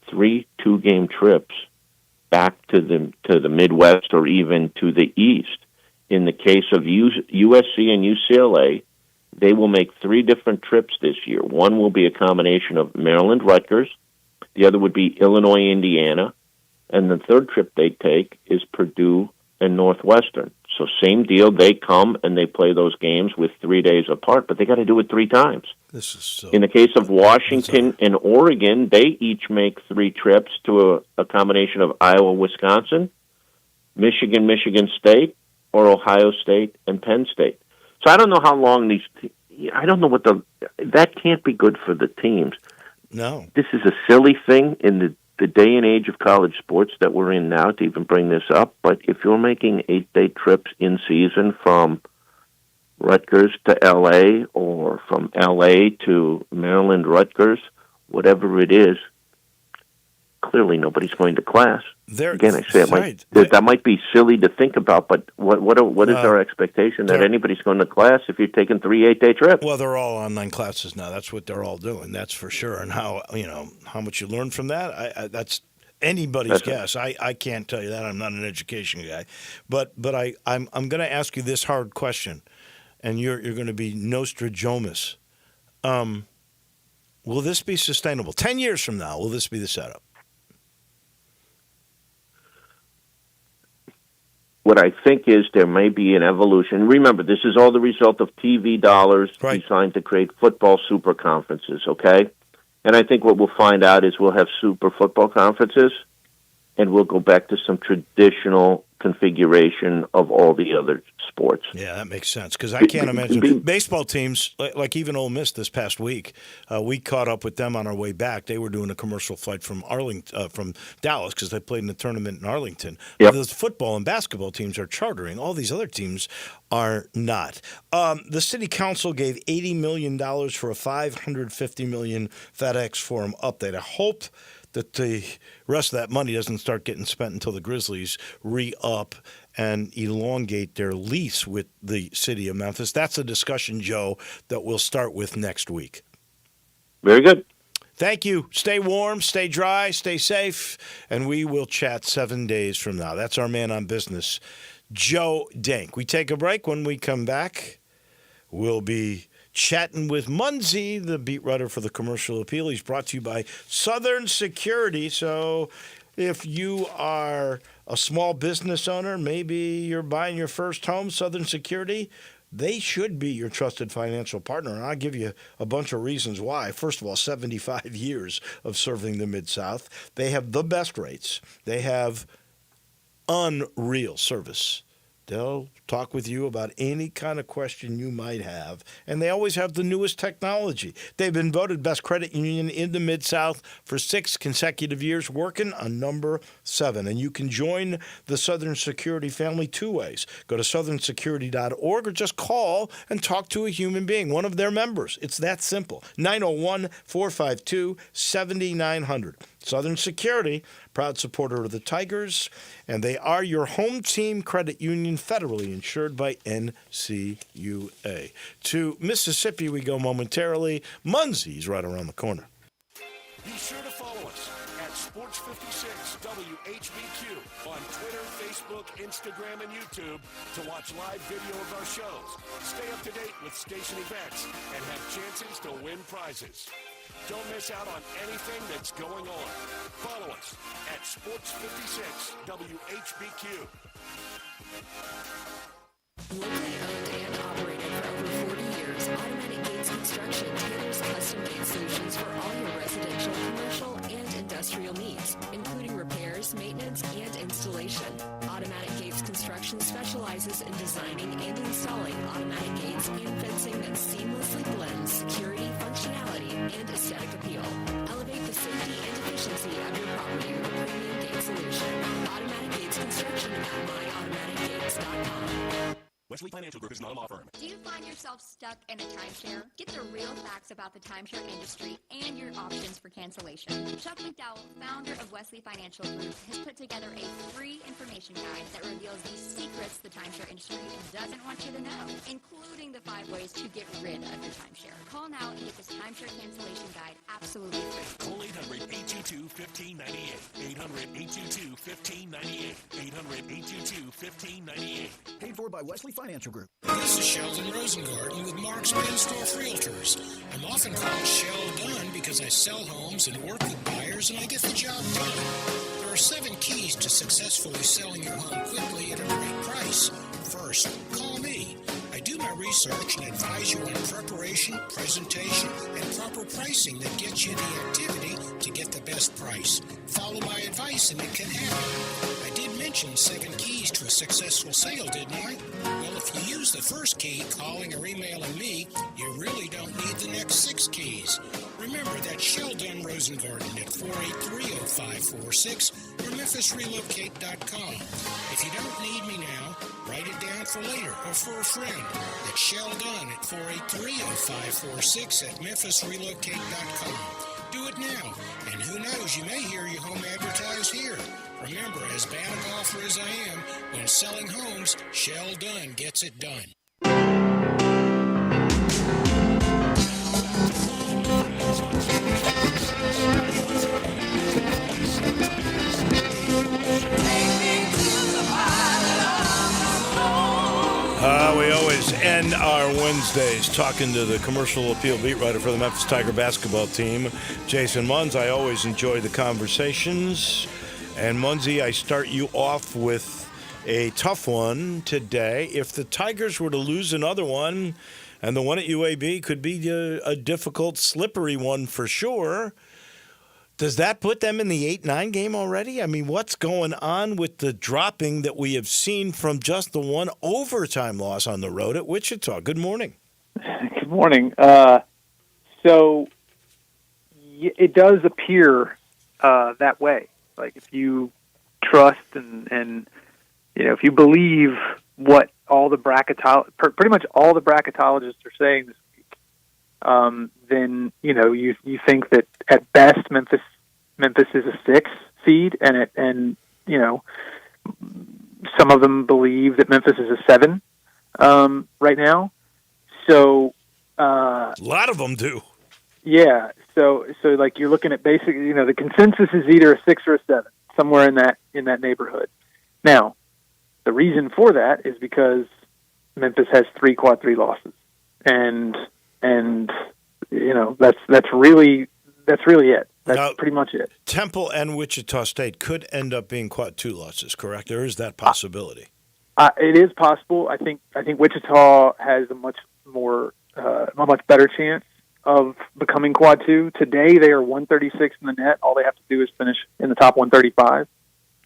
3 2-game trips back to the Midwest or even to the East. In the case of USC and UCLA, they will make 3 different trips this year. One will be a combination of Maryland, Rutgers. The other would be Illinois, Indiana. And the third trip they take is Purdue and Northwestern. So same deal. They come and they play those games with 3 days apart, but they got to do it 3 times. This is so. In the case of Washington and Oregon, they each make 3 trips to a combination of Iowa, Wisconsin, Michigan, Michigan State, or Ohio State and Penn State. So I don't know how long I don't know that can't be good for the teams. No. This is a silly thing in the day and age of college sports that we're in now to even bring this up. But if you're making 8-day trips in season from Rutgers to L.A. or from L.A. to Maryland, Rutgers, whatever it is, clearly nobody's going to class. Again, I say that might be silly to think about, but what is our expectation that anybody's going to class if you're taking 3 8-day trips? Well, they're all online classes now. That's what they're all doing. That's for sure. And how much you learn from that, that's anybody's guess. I can't tell you that. I'm not an education guy, but I'm going to ask you this hard question, and you're going to be Nostradamus. Will this be sustainable? 10 years from now, will this be the setup? What I think is there may be an evolution. Remember, this is all the result of TV dollars designed to create football super conferences, okay? And I think what we'll find out is we'll have super football conferences, and we'll go back to some traditional configuration of all the other sports. Yeah, that makes sense, because I can't imagine baseball teams, like even Ole Miss this past week, we caught up with them on our way back. They were doing a commercial flight from from Dallas because they played in the tournament in Arlington. Yep. The football and basketball teams are chartering. All these other teams are not. The city council gave $80 million for a $550 million FedEx Forum update. I hope that the rest of that money doesn't start getting spent until the Grizzlies re-up and elongate their lease with the city of Memphis. That's a discussion, Joe, that we'll start with next week. Very good. Thank you. Stay warm, stay dry, stay safe, and we will chat 7 days from now. That's our man on business, Joe Dank. We take a break. When we come back, we'll be chatting with Munzie, the beat writer for the Commercial Appeal. He's brought to you by Southern Security. So if you are a small business owner, maybe you're buying your first home, Southern Security, they should be your trusted financial partner. And I'll give you a bunch of reasons why. First of all, 75 years of serving the Mid-South. They have the best rates. They have unreal service. They'll talk with you about any kind of question you might have, and they always have the newest technology. They've been voted best credit union in the Mid-South for 6 consecutive years, working on number 7. And you can join the Southern Security family 2 ways. Go to southernsecurity.org or just call and talk to a human being, one of their members. It's that simple. 901-452-7900. Southern Security, proud supporter of the Tigers, and they are your home team credit union, federally insured by NCUA. To Mississippi we go momentarily. Munzie's right around the corner. Be sure to follow us at Sports56 WHBQ on Twitter, Facebook, Instagram, and YouTube to watch live video of our shows, stay up to date with station events, and have chances to win prizes. Don't miss out on anything that's going on. Follow us at Sports56 WHBQ. Locally owned and operated for over 40 years, Automatic Gates Construction tailors custom gate solutions for all your residential, commercial, and industrial needs, including repairs, maintenance, and installation. Automatic Gates Construction specializes in designing and installing automatic gates and fencing that seamlessly blends security, functionality, and aesthetic appeal. Elevate the safety and efficiency of your property with a premium gate solution. Automatic Gates Construction at myautomaticgates.com. Wesley Financial Group is not a law firm. Do you find yourself stuck in a timeshare? Get the real facts about the timeshare industry and your options for cancellation. Chuck McDowell, founder of Wesley Financial Group, has put together a free information guide that reveals the secrets the timeshare industry doesn't want you to know, including the 5 ways to get rid of your timeshare. Call now and get this timeshare cancellation guide absolutely free. Call 800-822-1598. 800-822-1598. 800-822-1598. Paid for by Wesley Financial Group. This is Sheldon Rosengarten with Mark's Benstorff Realtors. I'm often called Sheldon because I sell homes and work with buyers and I get the job done. There are 7 keys to successfully selling your home quickly at a great price. First, call me. I do my research and advise you on preparation, presentation, and proper pricing that gets you the activity to get the best price. Follow my advice and it can happen. I did mention 7 keys to a successful sale, didn't I? Well, if you use the first key, calling or emailing me, you really don't need the next 6 keys. Remember, Remember that Shell Done Rosengarten at 483-0546 or MemphisRelocate.com. If you don't need me now, write it down for later or for a friend. That's Shell Done at 483-0546 at MemphisRelocate.com. Do it now, and who knows, you may hear your home advertised here. Remember, as bad a golfer as I am, when selling homes, Shell Done gets it done. We always end our Wednesdays talking to the commercial appeal beat writer for the Memphis Tiger basketball team, Jason Munz. I always enjoy the conversations. And Munzie, I start you off with a tough one today. If the Tigers were to lose another one, and the one at UAB could be a difficult, slippery one for sure, does that put them in the 8-9 game already? I mean, what's going on with the dropping that we have seen from just the one overtime loss on the road at Wichita? Good morning. Good morning. So it does appear that way. Like if you trust and if you believe what all the pretty much all the bracketologists are saying this week, then you think that at best Memphis is a 6 seed, and some of them believe that Memphis is a 7 right now. So a lot of them do. Yeah. So like you're looking at basically, the consensus is either a 6 or a 7, somewhere in that neighborhood. Now, the reason for that is because Memphis has 3 quad 3 losses, and that's really it. That's pretty much it. Temple and Wichita State could end up being quad 2 losses, correct? There is that possibility. It is possible. I think Wichita has a much better chance of becoming quad 2. Today they are 136 in the net. All they have to do is finish in the top 135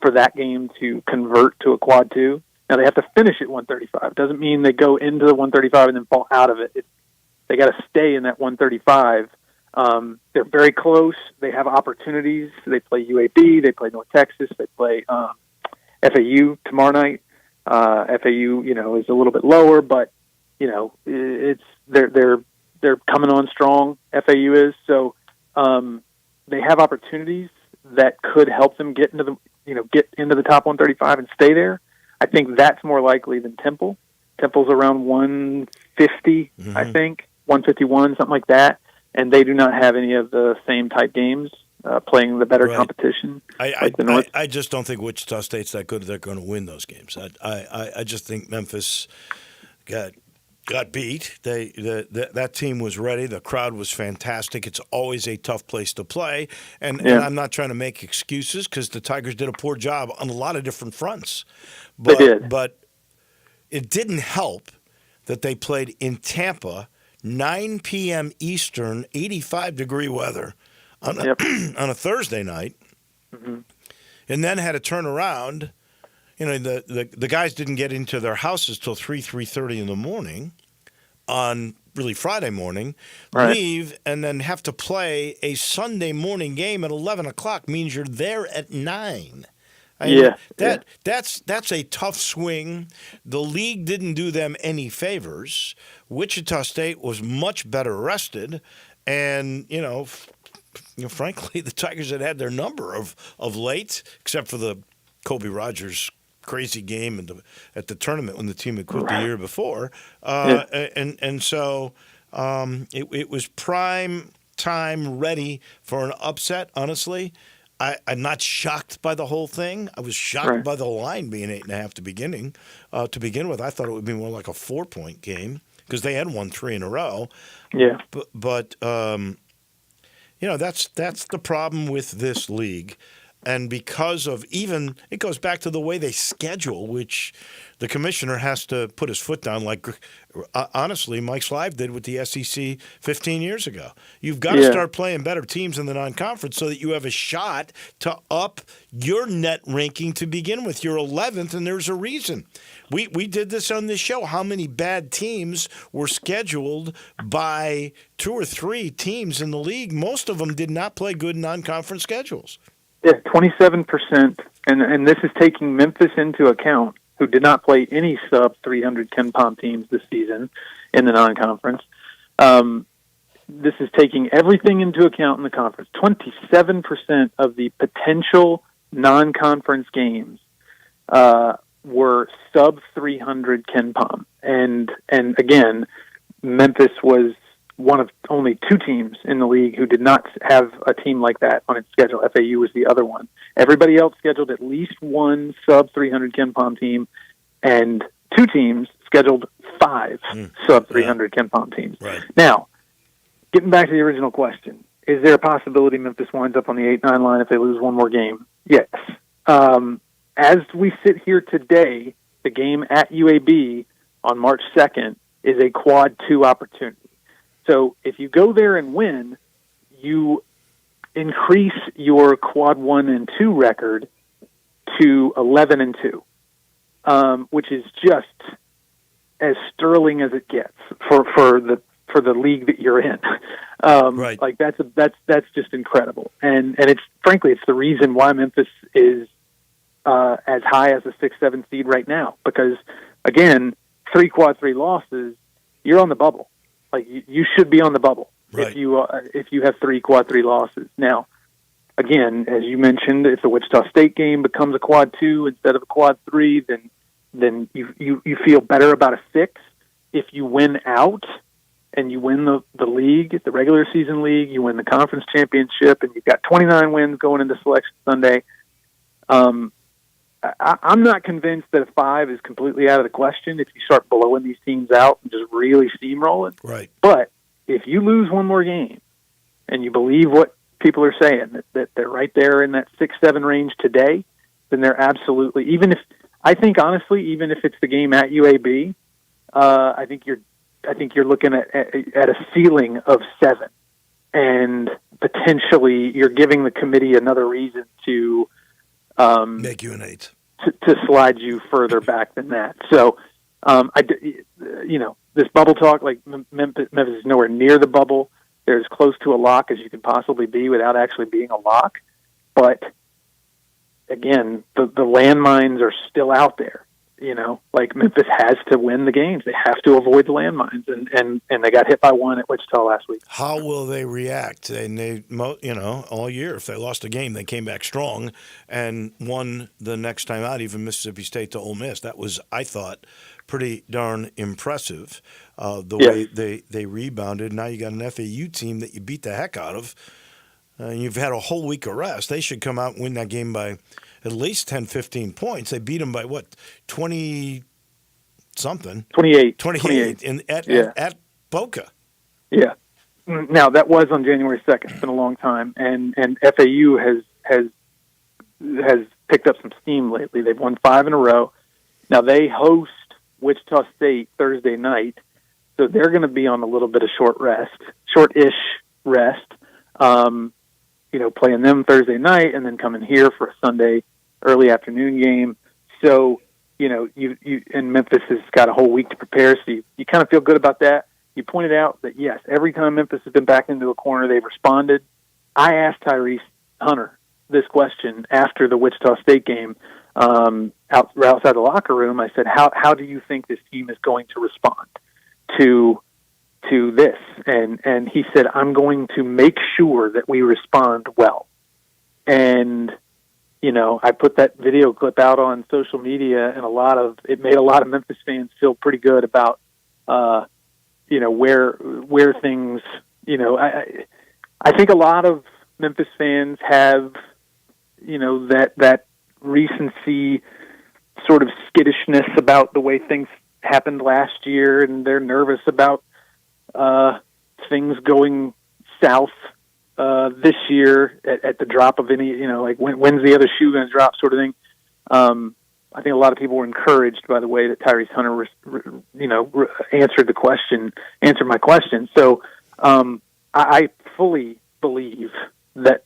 for that game to convert to a quad 2. Now they have to finish at 135. Doesn't mean they go into the 135 and then fall out of it. They got to stay in that 135. They're very close. They have opportunities. They play UAB. They play North Texas. They play FAU tomorrow night. FAU, is a little bit lower, but it's they're coming on strong. FAU is so they have opportunities that could help them get into the top 135 and stay there. I think that's more likely than Temple. Temple's around 150, I think 151, something like that. And they do not have any of the same type games playing the better competition. I just don't think Wichita State's that good. They're going to win those games. I just think Memphis got beat. That team was ready. The crowd was fantastic. It's always a tough place to play. And I'm not trying to make excuses because the Tigers did a poor job on a lot of different fronts. They did. But it didn't help that they played in Tampa, 9 p.m. Eastern, 85-degree weather on a Thursday night, and then had to turn around. The guys didn't get into their houses till 3:30 in the morning on really Friday morning, leave, and then have to play a Sunday morning game at 11 o'clock means you're there at 9. That's a tough swing. The league didn't do them any favors. Wichita State was much better rested, and frankly, the Tigers had their number of late, except for the Kobe Rogers crazy game at the tournament when the team had quit the year before, and so it was prime time ready for an upset. Honestly, I'm not shocked by the whole thing. I was shocked by the line being 8.5 to begin with. I thought it would be more like a 4-point game because they had won 3 in a row. Yeah, but that's the problem with this league. And because of it goes back to the way they schedule, which the commissioner has to put his foot down, like honestly, Mike Slive did with the SEC 15 years ago. You've got to start playing better teams in the non-conference so that you have a shot to up your net ranking to begin with. You're 11th, and there's a reason. We did this on this show. How many bad teams were scheduled by 2 or 3 teams in the league? Most of them did not play good non-conference schedules. Yeah, 27%, and this is taking Memphis into account, who did not play any sub-300 KenPom teams this season in the non-conference. This is taking everything into account in the conference. 27% of the potential non-conference games were sub-300 KenPom. And again, Memphis was one of only 2 teams in the league who did not have a team like that on its schedule. FAU was the other one. Everybody else scheduled at least one sub-300 KenPom team, and 2 teams scheduled 5 sub-300 KenPom teams. Right. Now, getting back to the original question, is there a possibility Memphis winds up on the 8-9 line if they lose one more game? Yes. As we sit here today, the game at UAB on March 2nd is a quad 2 opportunity. So if you go there and win, you increase your quad 1 and 2 record to 11 and 2, which is just as sterling as it gets for the league that you're in. Right. Like that's just incredible, and it's frankly it's the reason why Memphis is as high as a 6-7 seed right now, because again, 3 quad 3 losses, you're on the bubble. Like you should be on the bubble if you have 3 quad 3 losses. Now, again, as you mentioned, if the Wichita State game becomes a quad 2 instead of a quad 3, then you feel better about a 6. If you win out and you win the league, the regular season league, you win the conference championship, and you've got 29 wins going into Selection Sunday. I'm not convinced that a 5 is completely out of the question if you start blowing these teams out and just really steamrolling. Right. But if you lose one more game and you believe what people are saying, that they're right there in that 6-7 range today, then they're absolutely, even if it's the game at UAB, I think you're looking at a ceiling of 7, and potentially you're giving the committee another reason to make you an 8 to slide you further back than that. So, this bubble talk, like Memphis is nowhere near the bubble. They're as close to a lock as you can possibly be without actually being a lock. But again, the landmines are still out there. Like Memphis has to win the games. They have to avoid the landmines, and they got hit by one at Wichita last week. How will they react? And all year, if they lost a game, they came back strong and won the next time out, even Mississippi State to Ole Miss. That was, I thought, pretty darn impressive, way they rebounded. Now you got an FAU team that you beat the heck out of. You've had a whole week of rest. They should come out and win that game by at least 10, 15 points. They beat them by, 20-something? 28 at Boca. Yeah. Now, that was on January 2nd. It's been a long time. And FAU has picked up some steam lately. They've won 5 in a row. Now, they host Wichita State Thursday night, so they're going to be on a little bit of short-ish rest. Playing them Thursday night and then coming here for a Sunday early afternoon game. So, you and Memphis has got a whole week to prepare, so you kind of feel good about that. You pointed out that, yes, every time Memphis has been back into a corner, they've responded. I asked Tyrese Hunter this question after the Wichita State game outside the locker room. I said, how do you think this team is going to respond to this? And he said, I'm going to make sure that we respond well. And, I put that video clip out on social media, and it made a lot of Memphis fans feel pretty good about, where things, I think a lot of Memphis fans have, that recency sort of skittishness about the way things happened last year, and they're nervous about things going south this year at the drop of any, like when's the other shoe going to drop sort of thing. I think a lot of people were encouraged by the way that Tyrese Hunter, answered my question. So I fully believe that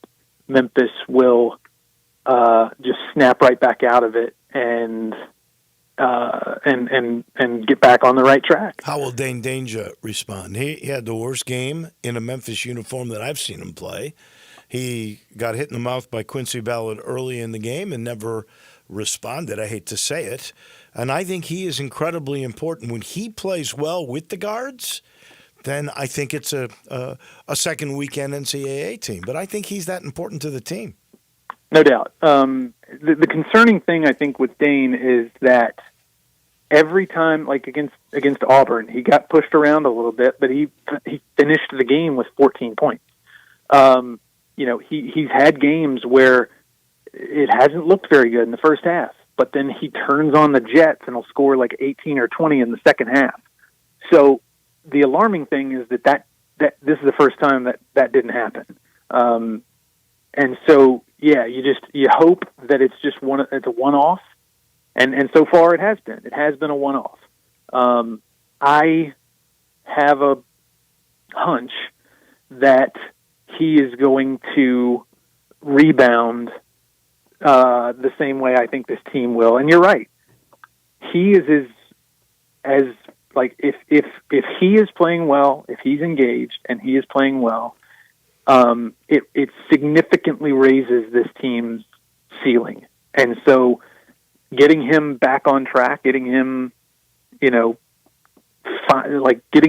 Memphis will just snap right back out of it and get back on the right track. How will Dane Danger respond? He had the worst game in a Memphis uniform that I've seen him play. He got hit in the mouth by Quincy Ballard early in the game and never responded. I hate to say it. And I think he is incredibly important. When he plays well with the guards, then I think it's a second weekend NCAA team. But I think he's that important to the team. No doubt. The concerning thing, I think, with Dane is that every time, like against Auburn, he got pushed around a little bit, but he finished the game with 14 points. He's had games where it hasn't looked very good in the first half, but then he turns on the Jets and will score like 18 or 20 in the second half. So the alarming thing is that this is the first time that didn't happen. And so, yeah, you hope that it's just it's a one-off, and so far it has been. It has been a one-off. I have a hunch that he is going to rebound the same way I think this team will. And you're right. He is as like if he is playing well, if he's engaged and he is playing well, it significantly raises this team's ceiling. And so getting him back on track, getting him, getting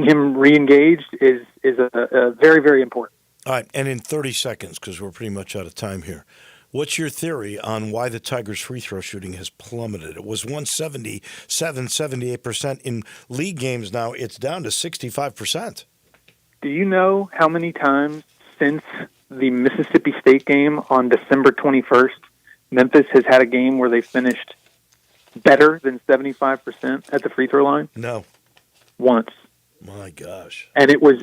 him re-engaged is a very, very important. All right, and in 30 seconds, because we're pretty much out of time here, what's your theory on why the Tigers' free throw shooting has plummeted? It was 78% in league games. Now it's down to 65%. Do you know how many times since the Mississippi State game on December 21st, Memphis has had a game where they finished better than 75% at the free throw line? No. Once. My gosh. And it was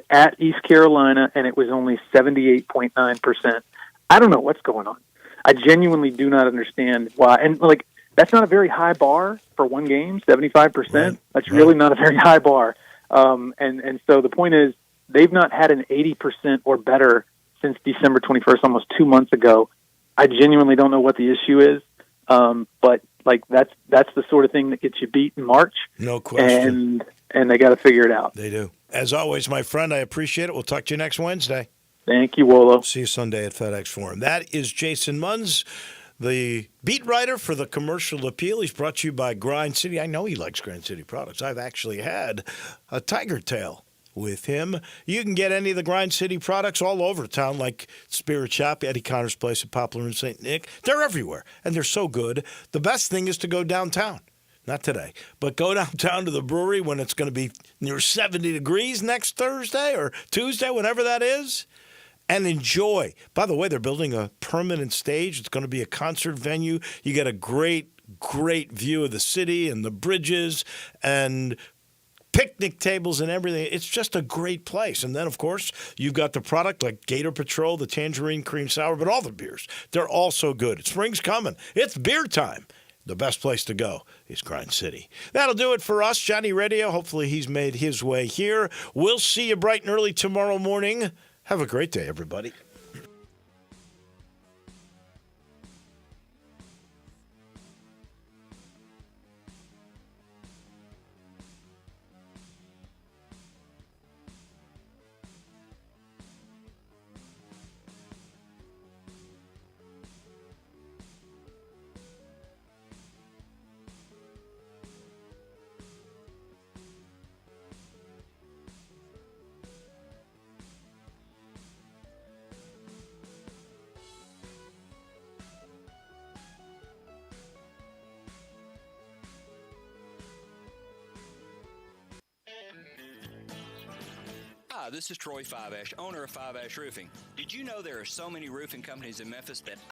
at East Carolina, and it was only 78.9%. I don't know what's going on. I genuinely do not understand why. And that's not a very high bar for one game, 75%. Right. That's really not a very high bar. And so the point is, they've not had an 80% or better since December 21st, almost 2 months ago. I genuinely don't know what the issue is. But that's the sort of thing that gets you beat in March. No question. And they got to figure it out. They do. As always, my friend, I appreciate it. We'll talk to you next Wednesday. Thank you, Wolo. See you Sunday at FedEx Forum. That is Jason Munz, the beat writer for the Commercial Appeal. He's brought to you by Grind City. I know he likes Grind City products. I've actually had a tiger tail with him. You can get any of the Grind City products all over town, like Spirit Shop, Eddie Connor's Place at Poplar and St. Nick. They're everywhere, and they're so good. The best thing is to go downtown. Not today, but go downtown to the brewery when it's going to be near 70 degrees next Thursday or Tuesday, whenever that is, and enjoy. By the way, they're building a permanent stage. It's going to be a concert venue. You get a great view of the city and the bridges and picnic tables and everything. It's just a great place. And then, of course, you've got the product like Gator Patrol, the Tangerine Cream Sour, but all the beers. They're all so good. Spring's coming. It's beer time. The best place to go is Grind City. That'll do it for us, Johnny Radio. Hopefully he's made his way here. We'll see you bright and early tomorrow morning. Have a great day, everybody. Hi, this is Troy Five Ash, owner of Five Ash Roofing. Did you know there are so many roofing companies in Memphis that